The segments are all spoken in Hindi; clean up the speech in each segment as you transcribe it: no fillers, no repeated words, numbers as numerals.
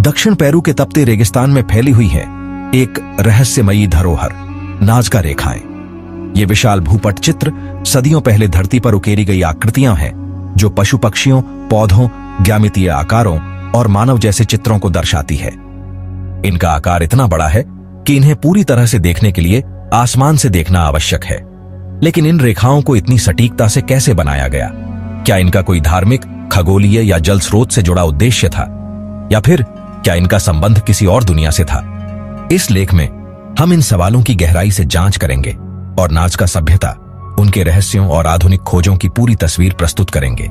दक्षिण पेरू के तपते रेगिस्तान में फैली हुई है एक रहस्यमयी धरोहर, नाजका रेखाएं। ये विशाल भूपट चित्र सदियों पहले धरती पर उकेरी गई आकृतियां हैं जो पशु पक्षियों, पौधों, ज्यामितीय आकारों और मानव जैसे चित्रों को दर्शाती है। इनका आकार इतना बड़ा है कि इन्हें पूरी तरह से देखने के लिए आसमान से देखना आवश्यक है। लेकिन इन रेखाओं को इतनी सटीकता से कैसे बनाया गया? क्या इनका कोई धार्मिक, खगोलीय या जल स्रोत से जुड़ा उद्देश्य था, या फिर क्या इनका संबंध किसी और दुनिया से था? इस लेख में हम इन सवालों की गहराई से जांच करेंगे और नाजका सभ्यता, उनके रहस्यों और आधुनिक खोजों की पूरी तस्वीर प्रस्तुत करेंगे।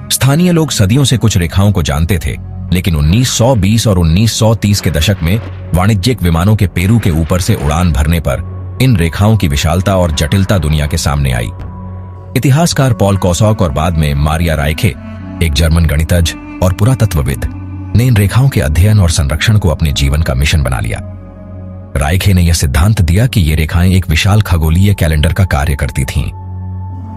स्थानीय लोग सदियों से कुछ रेखाओं को जानते थे, लेकिन 1920 और 1930 के दशक में वाणिज्यिक विमानों के पेरू के ऊपर से उड़ान भरने पर इन रेखाओं की विशालता और जटिलता दुनिया के सामने आई। इतिहासकार पॉल कौसॉक और बाद में मारिया राइखे, एक जर्मन गणितज्ञ और पुरातत्वविद, ने इन रेखाओं के अध्ययन और संरक्षण को अपने जीवन का मिशन बना लिया। राइखे ने यह सिद्धांत दिया कि ये रेखाएं एक विशाल खगोलीय कैलेंडर का कार्य करती थीं।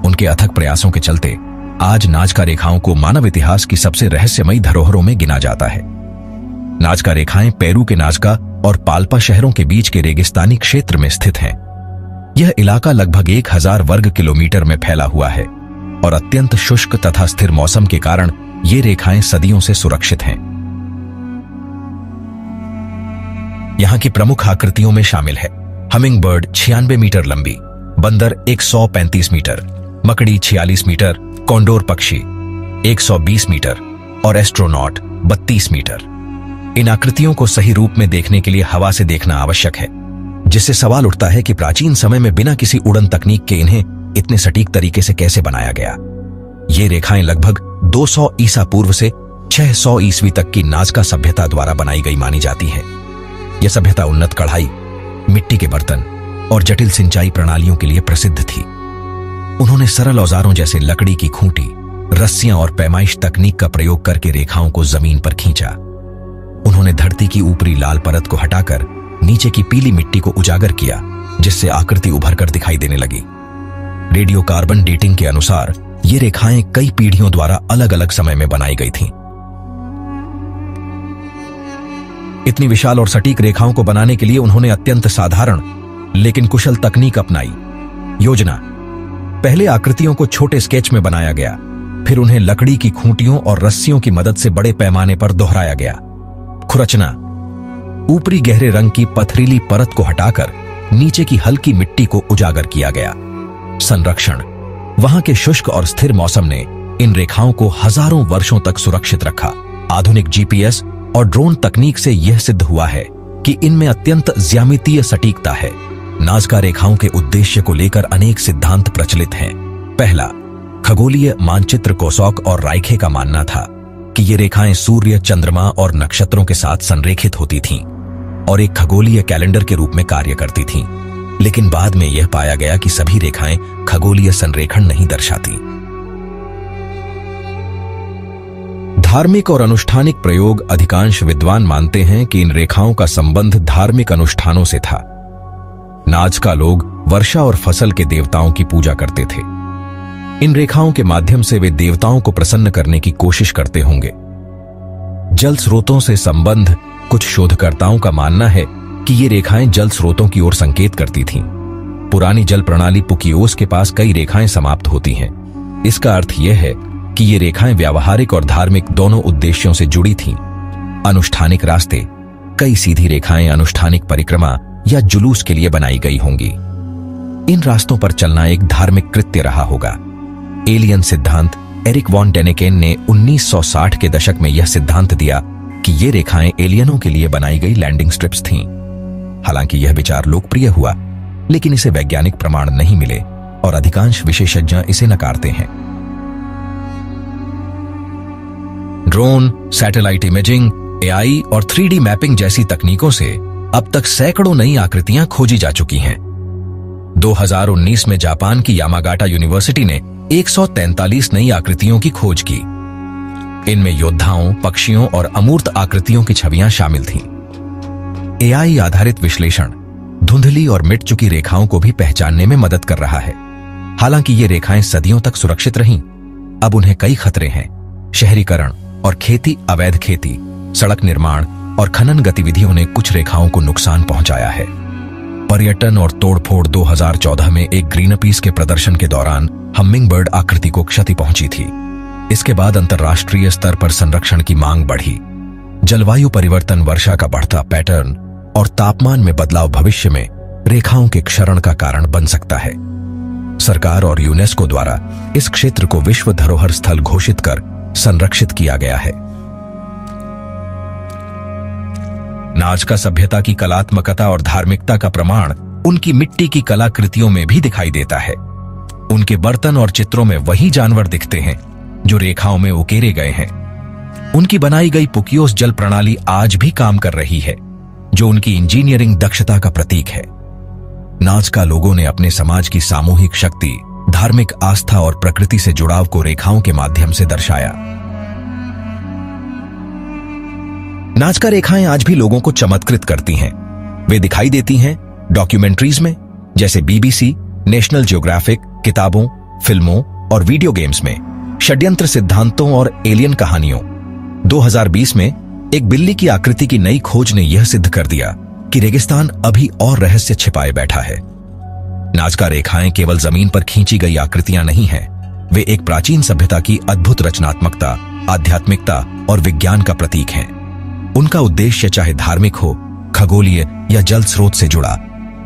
उनके अथक प्रयासों के चलते आज नाजका रेखाओं को मानव इतिहास की सबसे रहस्यमयी धरोहरों में गिना जाता है। नाजका रेखाएं पेरू के नाजका और पाल्पा शहरों के बीच के रेगिस्तानी क्षेत्र में स्थित हैं। यह इलाका लगभग 1000 वर्ग किलोमीटर में फैला हुआ है और अत्यंत शुष्क तथा स्थिर मौसम के कारण ये रेखाएं सदियों से सुरक्षित हैं। यहां की प्रमुख आकृतियों में शामिल है हमिंग बर्ड 96 मीटर लंबी, बंदर 135 मीटर, मकड़ी 46 मीटर, कॉन्डोर पक्षी 120 मीटर और एस्ट्रोनॉट 32 मीटर। इन आकृतियों को सही रूप में देखने के लिए हवा से देखना आवश्यक है, जिससे सवाल उठता है कि प्राचीन समय में बिना किसी उड़न तकनीक के इन्हें इतने सटीक तरीके से कैसे बनाया गया। ये रेखाएं लगभग 200 ईसा पूर्व से 600 ईस्वी तक की नाजका सभ्यता द्वारा बनाई गई मानी जाती है। यह सभ्यता उन्नत कढ़ाई, मिट्टी के बर्तन और जटिल सिंचाई प्रणालियों के लिए प्रसिद्ध थी। उन्होंने सरल औजारों जैसे लकड़ी की खूंटी, रस्सियां और पैमाइश तकनीक का प्रयोग करके रेखाओं को जमीन पर खींचा। उन्होंने धरती की ऊपरी लाल परत को हटाकर नीचे की पीली मिट्टी को उजागर किया, जिससे आकृति उभरकर दिखाई देने लगी। रेडियो कार्बन डेटिंग के अनुसार ये रेखाएं कई पीढ़ियों द्वारा अलग अलग समय में बनाई गई थीं। इतनी विशाल और सटीक रेखाओं को बनाने के लिए उन्होंने अत्यंत साधारण लेकिन कुशल तकनीक अपनाई। योजना: पहले आकृतियों को छोटे स्केच में बनाया गया, फिर उन्हें लकड़ी की खूंटियों और रस्सियों की मदद से बड़े पैमाने पर दोहराया गया। खुरचना: ऊपरी गहरे रंग की पथरीली परत को हटाकर नीचे की हल्की मिट्टी को उजागर किया गया। संरक्षण: वहां के शुष्क और स्थिर मौसम ने इन रेखाओं को हजारों वर्षों तक सुरक्षित रखा। आधुनिक जीपीएस और ड्रोन तकनीक से यह सिद्ध हुआ है कि इनमें अत्यंत ज्यामितीय सटीकता है। नाजका रेखाओं के उद्देश्य को लेकर अनेक सिद्धांत प्रचलित हैं। पहला, खगोलीय मानचित्र कौसॉक और राइखे का मानना था कि ये रेखाएं सूर्य, चंद्रमा और नक्षत्रों के साथ संरेखित होती थीं और एक खगोलीय कैलेंडर के रूप में कार्य करती थीं। लेकिन बाद में यह पाया गया कि सभी रेखाएं खगोलीय संरेखण नहीं दर्शाती। धार्मिक और अनुष्ठानिक प्रयोग: अधिकांश विद्वान मानते हैं कि इन रेखाओं का संबंध धार्मिक अनुष्ठानों से था। नाजका लोग वर्षा और फसल के देवताओं की पूजा करते थे। इन रेखाओं के माध्यम से वे देवताओं को प्रसन्न करने की कोशिश करते होंगे। जल स्रोतों से संबंध: कुछ शोधकर्ताओं का मानना है कि ये रेखाएं जल स्रोतों की ओर संकेत करती थीं। पुरानी जल प्रणाली पुकियोस के पास कई रेखाएं समाप्त होती हैं। इसका अर्थ यह है कि ये रेखाएं व्यावहारिक और धार्मिक दोनों उद्देश्यों से जुड़ी थीं। अनुष्ठानिक रास्ते: कई सीधी रेखाएं अनुष्ठानिक परिक्रमा या जुलूस के लिए बनाई गई होंगी। इन रास्तों पर चलना एक धार्मिक कृत्य रहा होगा। एलियन सिद्धांत: एरिक वॉन डेनेकेन ने 1960 के दशक में यह सिद्धांत दिया कि ये रेखाएं एलियनों के लिए बनाई गई लैंडिंग स्ट्रिप्स थीं। हालांकि यह विचार लोकप्रिय हुआ, लेकिन इसे वैज्ञानिक प्रमाण नहीं मिले और अधिकांश विशेषज्ञ इसे नकारते हैं। ड्रोन, सैटेलाइट इमेजिंग, एआई और 3D मैपिंग जैसी तकनीकों से अब तक सैकड़ों नई आकृतियां खोजी जा चुकी हैं। 2019 में जापान की यामागाटा यूनिवर्सिटी ने 143 नई आकृतियों की खोज की। इनमें योद्धाओं, पक्षियों और अमूर्त आकृतियों की छवियां शामिल थीं। एआई आधारित विश्लेषण धुंधली और मिट चुकी रेखाओं को भी पहचानने में मदद कर रहा है। हालांकि ये रेखाएं सदियों तक सुरक्षित रहीं, अब उन्हें कई खतरे हैं। शहरीकरण और खेती, अवैध खेती, सड़क निर्माण और खनन गतिविधियों ने कुछ रेखाओं को नुकसान पहुंचाया है। पर्यटन और तोड़फोड़ 2014 में एक ग्रीनपीस के प्रदर्शन के दौरान हमिंगबर्ड आकृति को क्षति पहुंची थी। इसके बाद अंतर्राष्ट्रीय स्तर पर संरक्षण की मांग बढ़ी। जलवायु परिवर्तन, वर्षा का बढ़ता पैटर्न और तापमान में बदलाव भविष्य में रेखाओं के क्षरण का कारण बन सकता है। सरकार और यूनेस्को द्वारा इस क्षेत्र को विश्व धरोहर स्थल घोषित कर संरक्षित किया गया है। नाजका सभ्यता की कलात्मकता और धार्मिकता का प्रमाण उनकी मिट्टी की कलाकृतियों में भी दिखाई देता है। उनके बर्तन और चित्रों में वही जानवर दिखते हैं जो रेखाओं में उकेरे गए हैं। उनकी बनाई गई पुकियोस जल प्रणाली आज भी काम कर रही है, जो उनकी इंजीनियरिंग दक्षता का प्रतीक है। नाजका लोगों ने अपने समाज की सामूहिक शक्ति, धार्मिक आस्था और प्रकृति से जुड़ाव को रेखाओं के माध्यम से दर्शाया। नाजका रेखाएं आज भी लोगों को चमत्कृत करती हैं। वे दिखाई देती हैं डॉक्यूमेंट्रीज में, जैसे बीबीसी, नेशनल ज्योग्राफिक, किताबों, फिल्मों और वीडियो गेम्स में, षड्यंत्र सिद्धांतों और एलियन कहानियों। 2020 में एक बिल्ली की आकृति की नई खोज ने यह सिद्ध कर दिया कि रेगिस्तान अभी और रहस्य छिपाए बैठा है। नाजका रेखाएं केवल जमीन पर खींची गई आकृतियां नहीं हैं, वे एक प्राचीन सभ्यता की अद्भुत रचनात्मकता, आध्यात्मिकता और विज्ञान का प्रतीक हैं। उनका उद्देश्य चाहे धार्मिक हो, खगोलीय या जल स्रोत से जुड़ा,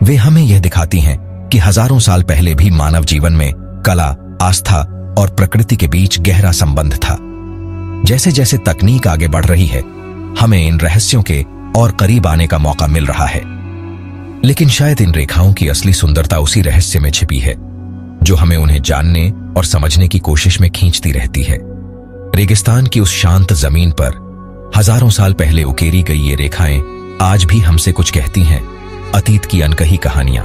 वे हमें यह दिखाती हैं कि हजारों साल पहले भी मानव जीवन में कला, आस्था और प्रकृति के बीच गहरा संबंध था। जैसे जैसे तकनीक आगे बढ़ रही है, हमें इन रहस्यों के और करीब आने का मौका मिल रहा है। लेकिन शायद इन रेखाओं की असली सुंदरता उसी रहस्य में छिपी है, जो हमें उन्हें जानने और समझने की कोशिश में खींचती रहती है। रेगिस्तान की उस शांत जमीन पर हजारों साल पहले उकेरी गई ये रेखाएं आज भी हमसे कुछ कहती हैं, अतीत की अनकही कहानियां।